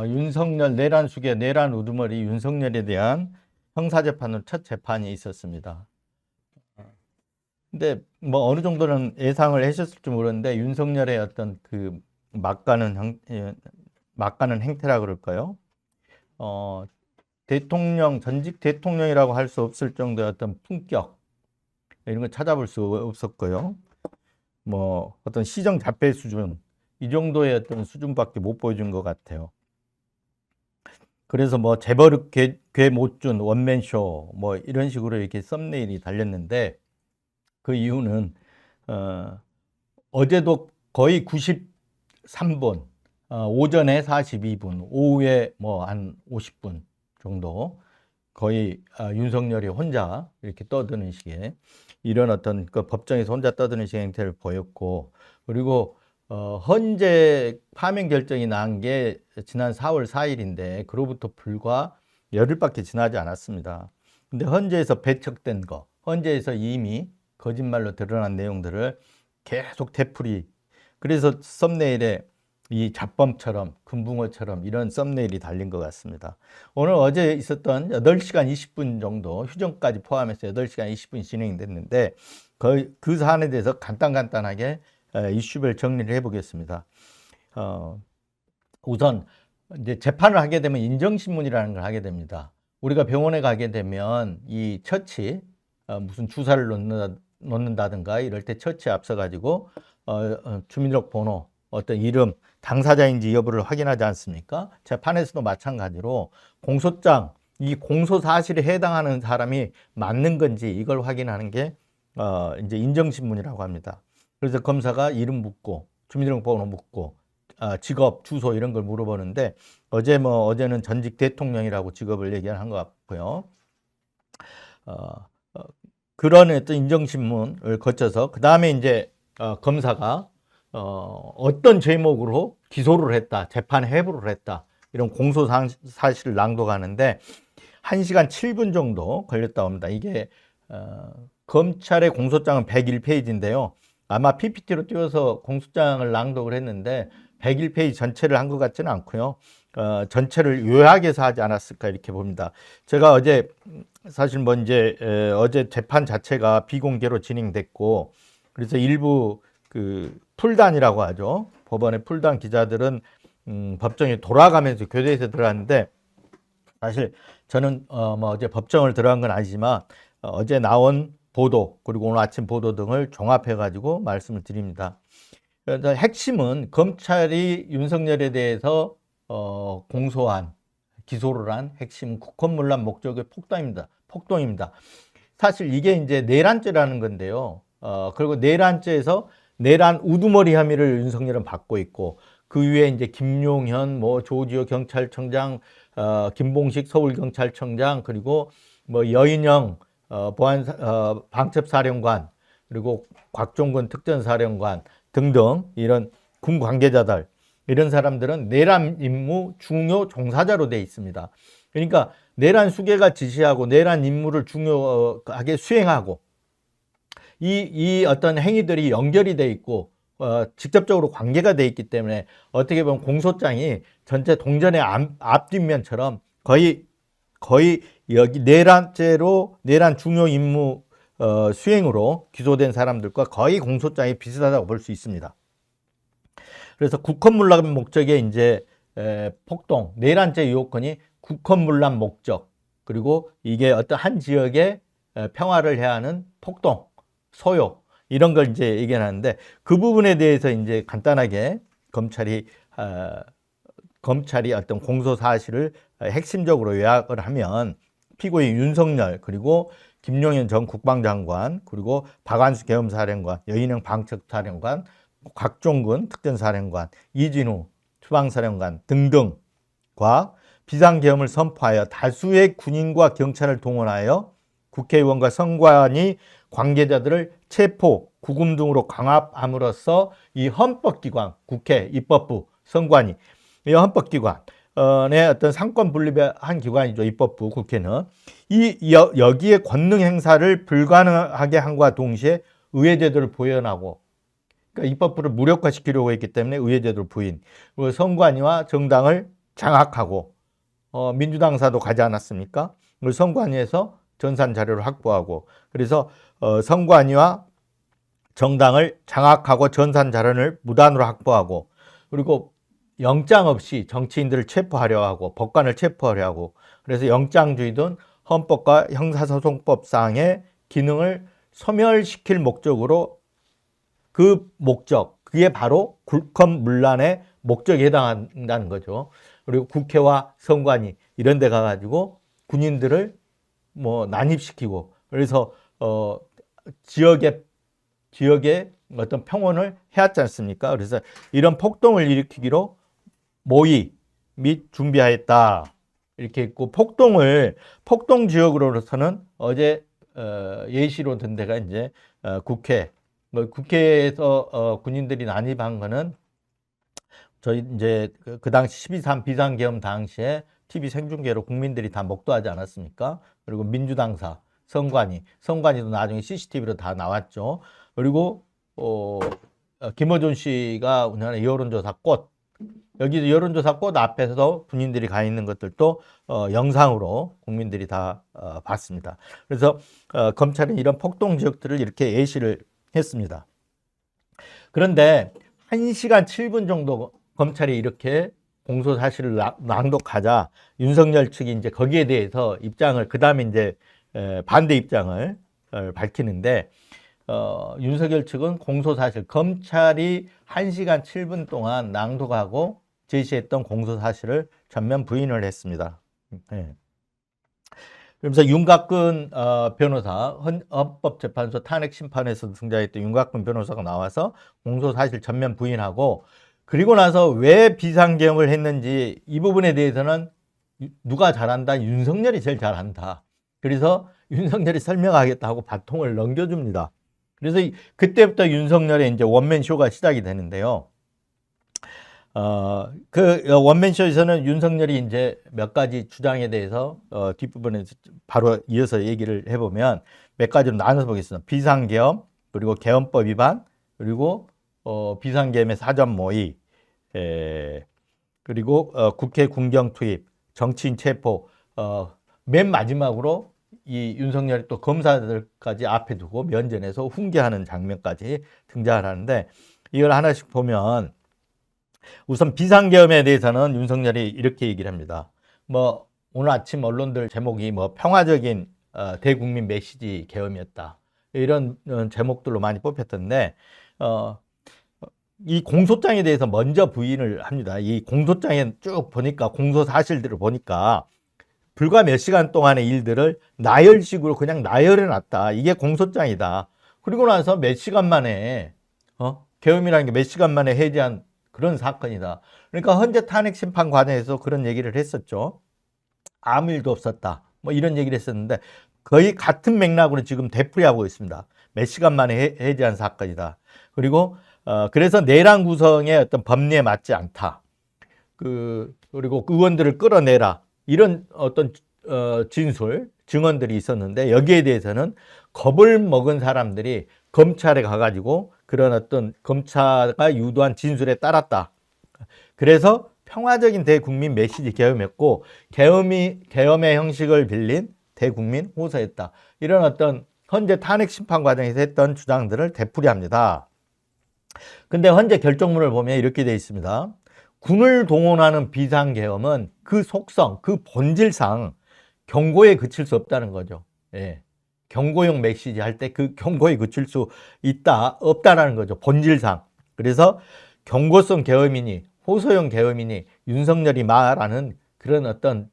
윤석열 내란 수계 내란 우두머리 윤석열에 대한 형사재판으로 첫 재판이 있었습니다. 근데 뭐 어느 정도는 예상을 하셨을지 모르는데 윤석열의 어떤 그 막가는 행태라 그럴까요? 대통령 전직 대통령이라고 할 수 없을 정도의 어떤 품격 이런 걸 찾아볼 수 없었고요. 뭐 어떤 시정 자폐 수준 이 정도의 어떤 수준밖에 못 보여준 것 같아요. 그래서 뭐 재벌 괴 못준 원맨쇼 뭐 이런 식으로 이렇게 썸네일이 달렸는데 그 이유는 어제도 거의 93분, 오전에 42분, 오후에 뭐 한 50분 정도 거의 윤석열이 혼자 이렇게 떠드는 식의 이런 어떤 그 법정에서 혼자 떠드는 식의 행태를 보였고, 그리고 헌재 파면 결정이 난 게 지난 4월 4일인데 그로부터 불과 열흘밖에 지나지 않았습니다. 근데 헌재에서 배척된 거, 헌재에서 이미 거짓말로 드러난 내용들을 계속 되풀이, 그래서 썸네일에 이 잡범처럼 금붕어처럼 이런 썸네일이 달린 것 같습니다. 오늘 어제 있었던 8시간 20분 정도 휴정까지 포함해서 8시간 20분 진행됐는데 그 사안에 대해서 간단하게 이슈별 정리를 해보겠습니다. 우선 이제 재판을 하게 되면 인정신문이라는 걸 하게 됩니다. 우리가 병원에 가게 되면 이 처치 무슨 주사를 놓는다든가 이럴 때 처치에 앞서 가지고 주민등록번호, 어떤 이름, 당사자인지 여부를 확인하지 않습니까? 재판에서도 마찬가지로 공소장, 이 공소 사실에 해당하는 사람이 맞는 건지 이걸 확인하는 게 이제 인정신문이라고 합니다. 그래서 검사가 이름 묻고 주민등록번호 묻고 직업, 주소 이런 걸 물어보는데 어제는 전직 대통령이라고 직업을 얘기한 것 같고요. 그런 어떤 인정신문을 거쳐서 그 다음에 이제 검사가 어떤 제목으로 기소를 했다, 재판 회부를 했다 이런 공소 사실을 낭독하는데 1시간 7분 정도 걸렸다고 합니다. 이게 검찰의 공소장은 101페이지인데요. 아마 PPT로 띄워서 공소장을 낭독을 했는데 101페이지 전체를 한 것 같지는 않고요. 전체를 요약해서 하지 않았을까 이렇게 봅니다. 제가 어제 사실 뭐 이제 어제 재판 자체가 비공개로 진행됐고, 그래서 일부 그 풀단이라고 하죠. 법원의 풀단 기자들은 법정에 돌아가면서 교대에서 들어갔는데, 사실 저는 뭐 어제 법정을 들어간 건 아니지만 어제 나온 보도 그리고 오늘 아침 보도 등을 종합해 가지고 말씀을 드립니다. 그래서 핵심은 검찰이 윤석열에 대해서 공소한, 기소를 한 핵심 국헌문란 목적의 폭동입니다. 사실 이게 이제 내란죄라는 건데요. 그리고 내란죄에서 내란 우두머리 혐의를 윤석열은 받고 있고, 그 위에 이제 김용현, 뭐 조지호 경찰청장, 김봉식 서울경찰청장, 그리고 뭐 여인영 방첩사령관, 그리고 곽종근 특전사령관 등등 이런 군 관계자들, 이런 사람들은 내란 임무 중요 종사자로 되어 있습니다. 그러니까 내란 수계가 지시하고 내란 임무를 중요하게 수행하고 이 어떤 행위들이 연결이 돼 있고 직접적으로 관계가 돼 있기 때문에 어떻게 보면 공소장이 전체 동전의 앞뒷면처럼 거의 여기 내란죄로 내란 중요 임무 수행으로 기소된 사람들과 거의 공소장이 비슷하다고 볼 수 있습니다. 그래서 국헌문란 목적의 이제 폭동, 내란죄 요건이 국헌문란 목적, 그리고 이게 어떤 한 지역의 평화를 해야 하는 폭동, 소요 이런 걸 이제 얘기하는데, 그 부분에 대해서 이제 간단하게 검찰이 어떤 공소 사실을 핵심적으로 요약을 하면, 피고인 윤석열, 그리고 김용현 전 국방장관, 그리고 박완수 계엄사령관, 여인영 방첩사령관, 곽종근 특전사령관, 이진우 수방사령관 등등과 비상계엄을 선포하여 다수의 군인과 경찰을 동원하여 국회의원과 선관위 관계자들을 체포, 구금 등으로 강압함으로써 이 헌법기관, 국회, 입법부, 선관위, 이 헌법기관의 어떤 상권 분립한 기관이죠. 입법부, 국회는. 여기에 권능 행사를 불가능하게 한과 동시에 의회제도를 보연하고, 그러니까 입법부를 무력화시키려고 했기 때문에 의회제도를 부인, 그리고 선관위와 정당을 장악하고 민주당사도 가지 않았습니까? 그걸 선관위에서 전산 자료를 확보하고 그래서 선관위와 정당을 장악하고 전산 자료를 무단으로 확보하고 그리고 영장 없이 정치인들을 체포하려 하고 법관을 체포하려 하고 그래서 영장주의든 헌법과 형사소송법상의 기능을 소멸시킬 목적으로 그 목적, 그게 바로 굴컷문란의 목적에 해당한다는 거죠. 그리고 국회와 선관위 이런 데 가가지고 군인들을 뭐 난입시키고 그래서 지역의 어떤 평온을 해왔지 않습니까? 그래서 이런 폭동을 일으키기로 모의 및 준비하였다. 이렇게 있고 폭동 지역으로서는 어제 예시로 든 데가 이제 국회. 국회에서 군인들이 난입한 거는 저희 이제 그 당시 12.3 비상계엄 당시에 TV 생중계로 국민들이 다 목도하지 않았습니까? 그리고 민주당사, 선관위도 나중에 CCTV로 다 나왔죠. 그리고 김어준 씨가 운영하는 여론조사 꽃, 여기 여론조사 꽃 앞에서 군인들이 가 있는 것들도 영상으로 국민들이 다 봤습니다. 그래서 검찰은 이런 폭동 지역들을 이렇게 예시를 했습니다. 그런데 1시간 7분 정도 검찰이 이렇게 공소 사실을 낭독하자 윤석열 측이 이제 거기에 대해서 입장을 그 다음에 이제 반대 입장을 밝히는데 윤석열 측은 공소 사실 검찰이 1시간 7분 동안 낭독하고 제시했던 공소 사실을 전면 부인을 했습니다. 네. 그러면서 윤곽근 변호사, 헌법재판소 탄핵심판에서 등장했던 윤곽근 변호사가 나와서 공소사실 전면 부인하고 그리고 나서 왜 비상계엄을 했는지 이 부분에 대해서는 누가 잘한다? 윤석열이 제일 잘한다. 그래서 윤석열이 설명하겠다 하고 바통을 넘겨줍니다. 그래서 그때부터 윤석열의 이제 원맨쇼가 시작이 되는데요. 그 원맨쇼에서는 윤석열이 이제 몇 가지 주장에 대해서 뒷부분에서 바로 이어서 얘기를 해보면 몇 가지로 나눠서 보겠습니다. 비상계엄, 그리고 계엄법 위반, 그리고 비상계엄의 사전 모의, 그리고 국회 군경 투입, 정치인 체포, 맨 마지막으로 이 윤석열이 또 검사들까지 앞에 두고 면전에서 훈계하는 장면까지 등장을 하는데 이걸 하나씩 보면 우선 비상계엄에 대해서는 윤석열이 이렇게 얘기를 합니다. 뭐 오늘 아침 언론들 제목이 뭐 평화적인 대국민 메시지 계엄이었다. 이런 제목들로 많이 뽑혔던데 이 공소장에 대해서 먼저 부인을 합니다. 이 공소장에 쭉 보니까 공소 사실들을 보니까 불과 몇 시간 동안의 일들을 나열식으로 그냥 나열해 놨다. 이게 공소장이다. 그리고 나서 몇 시간 만에 계엄이라는 게 몇 시간 만에 해제한 그런 사건이다. 그러니까 헌재 탄핵 심판 과정에서 그런 얘기를 했었죠. 아무 일도 없었다. 뭐 이런 얘기를 했었는데 거의 같은 맥락으로 지금 되풀이하고 있습니다. 몇 시간 만에 해제한 사건이다. 그리고 그래서 내란 구성의 어떤 법리에 맞지 않다. 그리고 의원들을 끌어내라. 이런 어떤 진술, 증언들이 있었는데 여기에 대해서는 겁을 먹은 사람들이 검찰에 가가지고 그런 어떤 검찰가 유도한 진술에 따랐다. 그래서 평화적인 대국민 메시지 계엄했고 계엄의 형식을 빌린 대국민 호소였다. 이런 어떤 헌재 탄핵 심판 과정에서 했던 주장들을 되풀이합니다. 근데 헌재 결정문을 보면 이렇게 되어 있습니다. 군을 동원하는 비상계엄은 그 속성, 그 본질상 경고에 그칠 수 없다는 거죠. 예. 경고용 메시지 할 때 그 경고에 그칠 수 없다라는 거죠. 본질상. 그래서 경고성 계엄이니 호소형 계엄이니 윤석열이 말하는 그런 어떤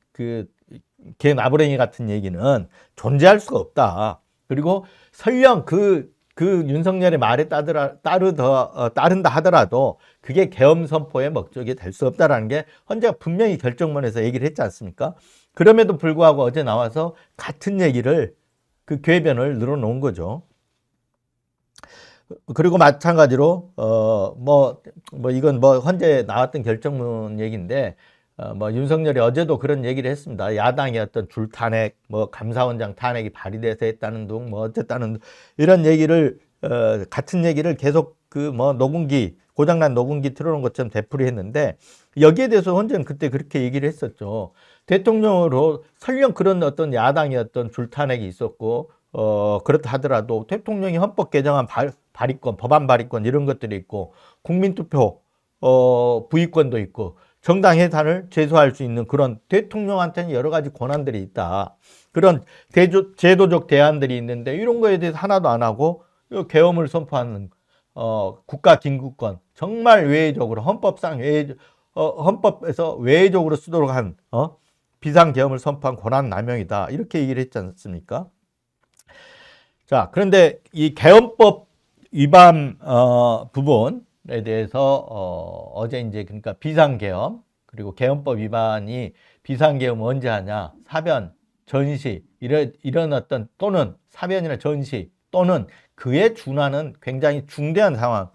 개 나부랭이 같은 얘기는 존재할 수가 없다. 그리고 설령 그 윤석열의 말에 따른다 하더라도 그게 계엄 선포의 목적이 될 수 없다라는 게 헌재가 분명히 결정문에서 얘기를 했지 않습니까? 그럼에도 불구하고 어제 나와서 같은 얘기를 그 궤변을 늘어놓은 거죠. 그리고 마찬가지로 이건 헌재에 나왔던 결정문 얘기인데 뭐 윤석열이 어제도 그런 얘기를 했습니다. 야당의 어떤 줄탄핵, 감사원장 탄핵이 발의돼서 했다는 둥, 어쨌다는 이런 얘기를 같은 얘기를 계속 그 뭐 녹음기, 고장난 녹음기 틀어놓은 것처럼 되풀이했는데 여기에 대해서 헌재는 그때 그렇게 얘기를 했었죠. 대통령으로 설령 그런 어떤 야당의 어떤 줄타넥이 있었고 그렇다 하더라도 대통령이 헌법 개정안 발의권, 법안 발의권 이런 것들이 있고 국민투표 부의권도 있고 정당 해산을 제소할 수 있는 그런 대통령한테는 여러 가지 권한들이 있다. 그런 제도적 대안들이 있는데 이런 거에 대해서 하나도 안 하고 계엄을 선포하는 국가 긴급권 정말 외의적으로 헌법상 헌법에서 외의적으로 쓰도록 한 비상계엄을 선포한 권한 남용이다 이렇게 얘기를 했지 않습니까? 자, 그런데 이 계엄법 위반 부분에 대해서 어제 이제 그러니까 비상계엄 그리고 계엄법 위반이 비상계엄 언제 하냐? 사변, 전시 이런 어떤 또는 사변이나 전시 또는 그에 준하는 굉장히 중대한 상황,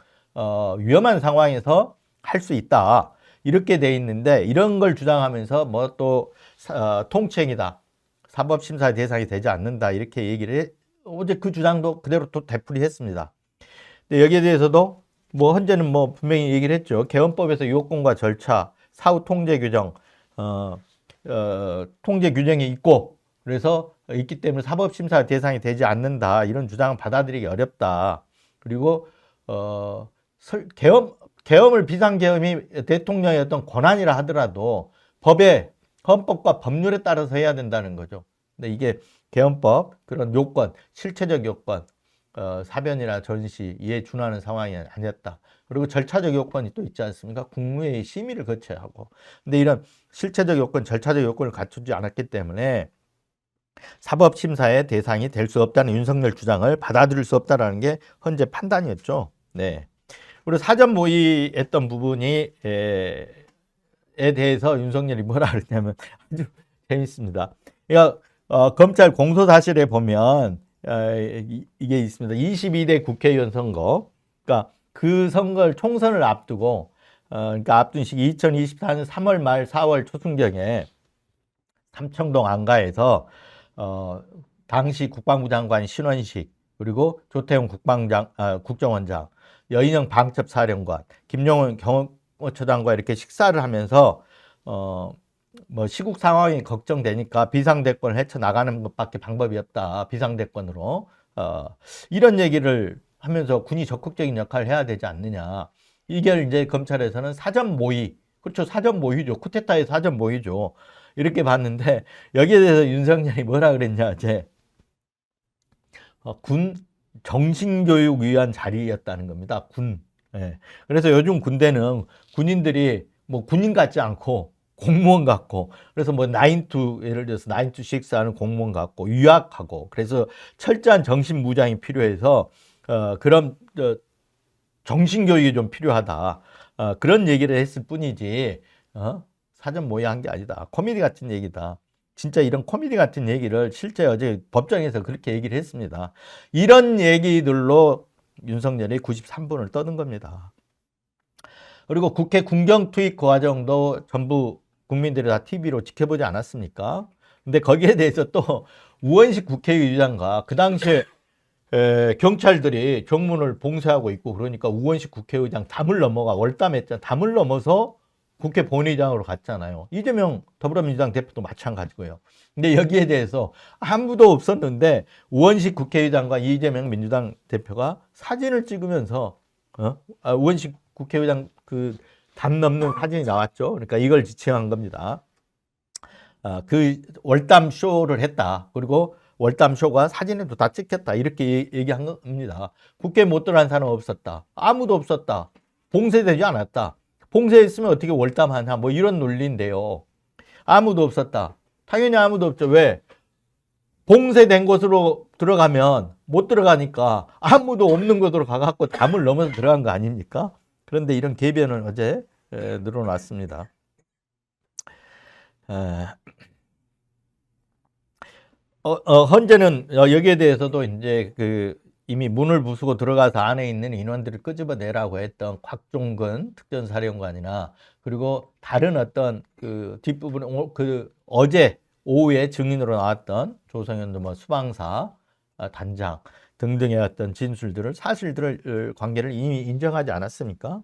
위험한 상황에서 할 수 있다. 이렇게 돼 있는데 이런 걸 주장하면서 뭐 또 통치행위다. 사법심사 대상이 되지 않는다. 이렇게 얘기를 어제 그 주장도 그대로 또 되풀이했습니다. 근데 여기에 대해서도 뭐 헌재는 뭐 분명히 얘기를 했죠. 개헌법에서 요건과 절차, 사후 통제 규정, 통제 규정이 있고 그래서 있기 때문에 사법심사 대상이 되지 않는다. 이런 주장은 받아들이기 어렵다. 그리고 계엄을 비상계엄이 대통령의 어떤 권한이라 하더라도 법에 헌법과 법률에 따라서 해야 된다는 거죠. 근데 이게 계엄법 그런 요건, 실체적 요건, 사변이나 전시 이에 준하는 상황이 아니었다. 그리고 절차적 요건이 또 있지 않습니까? 국무회의 심의를 거쳐야 하고. 근데 이런 실체적 요건, 절차적 요건을 갖추지 않았기 때문에 사법심사의 대상이 될 수 없다는 윤석열 주장을 받아들일 수 없다는 게 헌재 판단이었죠. 네. 그리고 사전 모의했던 부분이 에 대해서 윤석열이 뭐라 그랬냐면 아주 재밌습니다. 그러니까 검찰 공소사실에 보면 이게 있습니다. 22대 국회의원 선거. 그러니까 그 선거를 총선을 앞두고 그러니까 앞둔 시기 2024년 3월 말 4월 초순경에 삼청동 안가에서 당시 국방부 장관 신원식 그리고 조태용 국정원장, 여인영 방첩사령관, 김용훈 경호처장과 이렇게 식사를 하면서 뭐 시국 상황이 걱정되니까 비상대권을 헤쳐나가는 것밖에 방법이 없다. 비상대권으로 이런 얘기를 하면서 군이 적극적인 역할을 해야 되지 않느냐. 이게 이제 검찰에서는 사전 모의, 그렇죠. 사전 모의죠. 쿠데타의 사전 모의죠. 이렇게 봤는데 여기에 대해서 윤석열이 뭐라 그랬냐. 이제 군 정신교육 위한 자리였다는 겁니다. 군. 예. 그래서 요즘 군대는 군인들이 뭐 군인 같지 않고 공무원 같고 그래서 뭐 9 to 예를 들어서 9 to 6 하는 공무원 같고 유약하고 그래서 철저한 정신 무장이 필요해서 그런 정신교육이 좀 필요하다. 그런 얘기를 했을 뿐이지 사전 모의한 게 아니다. 코미디 같은 얘기다. 진짜 이런 코미디 같은 얘기를 실제 어제 법정에서 그렇게 얘기를 했습니다. 이런 얘기들로 윤석열이 93분을 떠든 겁니다. 그리고 국회 군경 투입 과정도 전부 국민들이 다 TV로 지켜보지 않았습니까? 근데 거기에 대해서 또 우원식 국회의장과 그 당시에 경찰들이 정문을 봉쇄하고 있고 그러니까 우원식 국회의장 담을 넘어가 월담했잖아. 담을 넘어서 국회 본회의장으로 갔잖아요. 이재명 더불어민주당 대표도 마찬가지고요. 근데 여기에 대해서 아무도 없었는데 우원식 국회의장과 이재명 민주당 대표가 사진을 찍으면서 우원식 국회의장 그 담 넘는 사진이 나왔죠. 그러니까 이걸 지칭한 겁니다. 그 월담 쇼를 했다. 그리고 월담 쇼가 사진에도 다 찍혔다. 이렇게 얘기한 겁니다. 국회에 못 들어간 사람 없었다. 아무도 없었다. 봉쇄되지 않았다. 봉쇄했으면 어떻게 월담하냐. 뭐 이런 논리인데요. 아무도 없었다. 당연히 아무도 없죠. 왜? 봉쇄된 곳으로 들어가면 못 들어가니까 아무도 없는 곳으로 가갖고 담을 넘어서 들어간 거 아닙니까? 그런데 이런 궤변은 어제 늘어났습니다. 헌재는 여기에 대해서도 이제 이미 문을 부수고 들어가서 안에 있는 인원들을 끄집어내라고 했던 곽종근 특전사령관이나 그리고 다른 어떤 그 뒷부분에 어제 오후에 증인으로 나왔던 조성현 뭐 수방사 단장 등등의 어떤 진술들을 사실들을 관계를 이미 인정하지 않았습니까?